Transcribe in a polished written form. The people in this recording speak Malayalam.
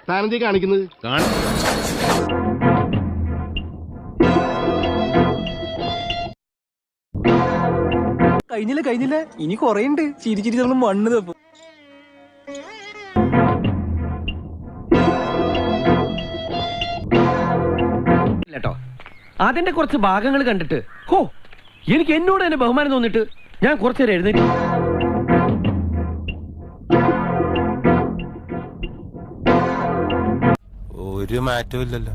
താനെന്തീ കാണിക്കുന്നത്? കഴിഞ്ഞില്ല ഇനി കൊറേണ്ട്. ചിരി നമ്മൾ മണ്ണ് തപ്പും. കേട്ടോ, അതിന്റെ കുറച്ച് ഭാഗങ്ങൾ കണ്ടിട്ട് എനിക്ക് എന്നോട് തന്നെ ബഹുമാനം തോന്നിട്ട് ഞാൻ കുറച്ചേരം എഴുന്നേറ്റ്. ഒരു മാറ്റവും ഇല്ലല്ലോ.